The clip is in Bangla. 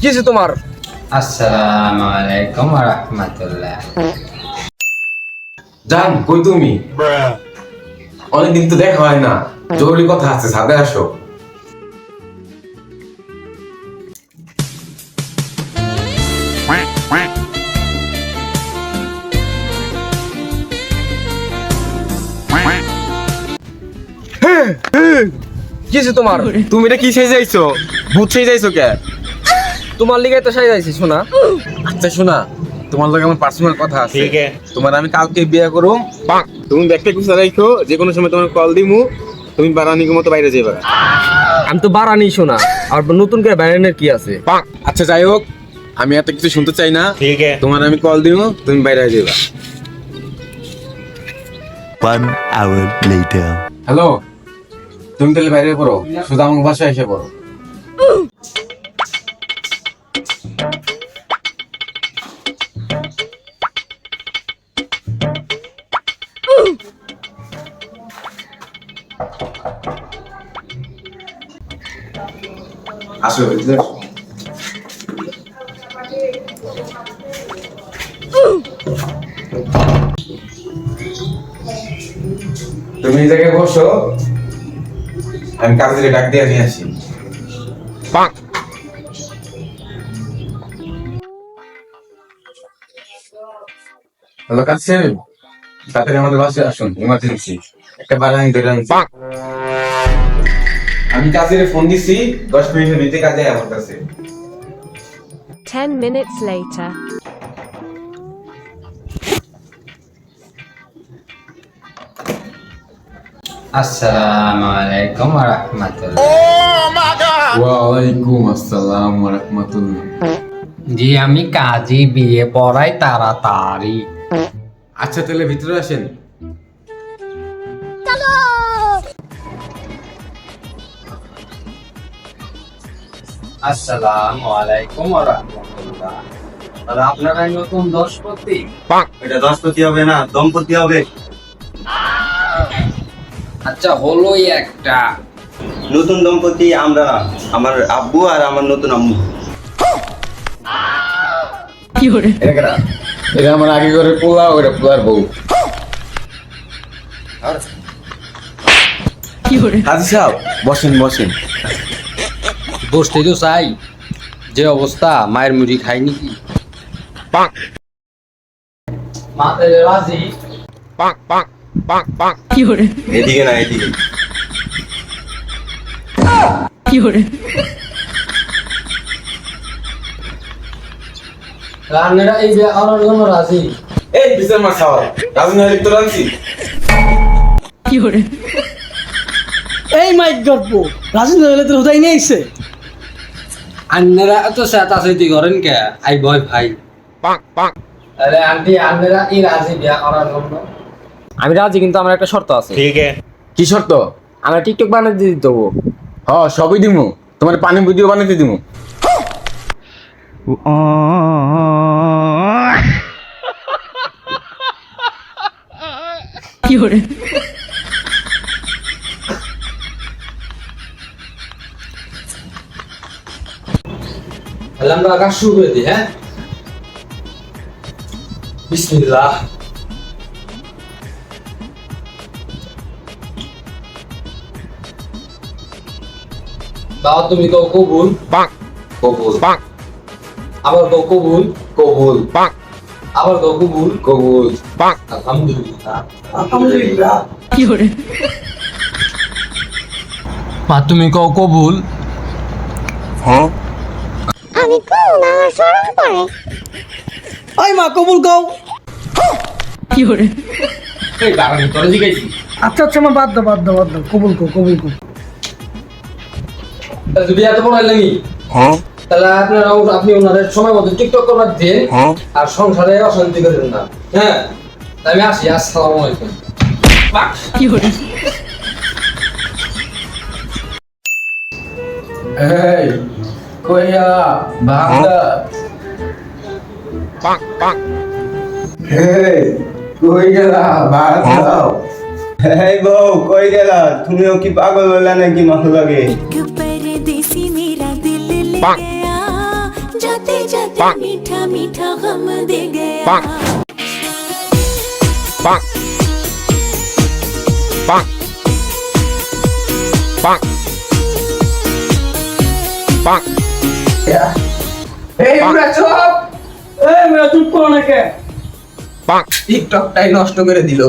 কিছে তোমার? আসসালামু আলাইকুম ওয়া রাহমাতুল্লাহ। জান কই তুমি? অনেকদিন তো দেখা হয় না, জরুরি কথা আছে, ছাদে আসো। কিছে তোমার? তুমি এটা কি সাইজাইছো? ভূত সাইজাইছো কে? তোমার লিগাই তো সাজাইছি শোনা। আচ্ছা শোনা, তোমার লগে আমার পার্সোনাল কথা আছে। ঠিক আছে। তোমার আমি কালকে বিয়ে করুম। তুমি ব্যাগটা গুছা রাখো, যে কোনো সময় তোমার কল দিমু, তুমি বারানির মতো বাইরে যাইবা। আমি তো বাড়ানি শোনা, আর নতুন করে ব্যারেনের কি আছে? আচ্ছা যাই হোক, আমি এত কিছু শুনতে চাই না। ঠিক আছে। তোমার আমি কল দিমু, তুমি বাইরে যাইবা। 1 hour later. হ্যালো, তুমি তাহলে বাইরে পড়ো, শুধু আমার বাসায় এসে পড়ো। আসো ভিতরে আসো। তুমি এই জায়গায় বসো, আমি কাজে ডাক দিয়ে নিয়ে আসি। হ্যালো কাসেম, তাড়াতাড়ি আমাদের বাসায় আসুন, ইমার্জেন্সি একটা বাগানি ধরে আনছি। আমি কাজের ফোন দিছি, 10 মিনিটের ভিতরে কাজে আমার কাছে। 10 minutes later. আসসালামু আলাইকুম ওয়া রাহমাতুল্লাহ। ওয়ালাইকুম আসসালাম ওয়া রাহমাতুল্লাহ। জি আমি কাজী, বিয়ে পড়াই তাড়াতাড়ি। আচ্ছা তাহলে ভিতরে আসেন। আসসালামু আলাইকুম ওয়া রাহমাতুল্লাহ। আর আপনারা নতুন দশপতি? এটা দশপতি হবে না, দম্পতি হবে। আচ্ছা হলোই একটা। নতুন দম্পতি আমরা, আমার আব্বু আর আমার নতুন আম্মু। এটা আমার আগে করে পোলা, ওটা পোলার বউ। হাজি সাহেব বসেন বসেন। বসতে তো চাই, যে অবস্থা মায়ের মুড়ি খাইনি কি। মাতে রাজি। এদিকে না, এদিকে। রান্নাটা এই যে আমার জন্য রাজি। এই বিচার মাছ খাওয়া রাজনৈতিক তো রানছি। এই মাইক গল্প রাজেন্দ্র হলে তোর হুদাই নিয়ে আইছে। আন্নারা এত চেতাচেতি করেন কে? আই ভয় ভাই। আরে আন্টি আন্নারা এই রাজি বিয়া করার জন্য? আমি রাজি, কিন্তু আমার একটা শর্ত আছে। ঠিক আছে। কি শর্ত? আমরা টিকটক বানাতে দিতে হবো। সবই দিমু, তোমার পানি ভিডিও বানাতে দিমু। তাহলে আমরা কাজ শুরু করে দিই। হ্যাঁ, বিসমিল্লাহ। বাবা তুমি কও কবুল। কবুল আবার কও কবুল। কবুল আবার কও কবুল। কবুল। আলহামদুলিল্লাহ। আলহামদুলিল্লাহ। মা তুমি কও কবুল। ওই মা কবুল কও। এই বাগানে তোরা জিগাইছি। আচ্ছা আচ্ছা মা বাদ দাও বাদ দাও বাদ দাও, কবুল কও কবুল কও। তাহলে বিয়া তো পড়াইলেনি। তাহলে আপনি ওনাদের সময় মতো টিকটক করবার দিন, আর সংসারে অশান্তি করেন না। হ্যাঁ, আমি আসি। আসসালামু আলাইকুম। এই কইয়া বাবা। এই কই গেলা ভাত দাও। এই বউ কই গেলা? তুমিও কি পাগল হলে নাকি মাথা লাগে? एक परदेसी मेरा दिल ले गया जाते जाते मीठा मीठा गम दे गया এই পুরা চুপ এই মেয়ে চুপ করো না কে টিকটকটাই নষ্ট করে দিল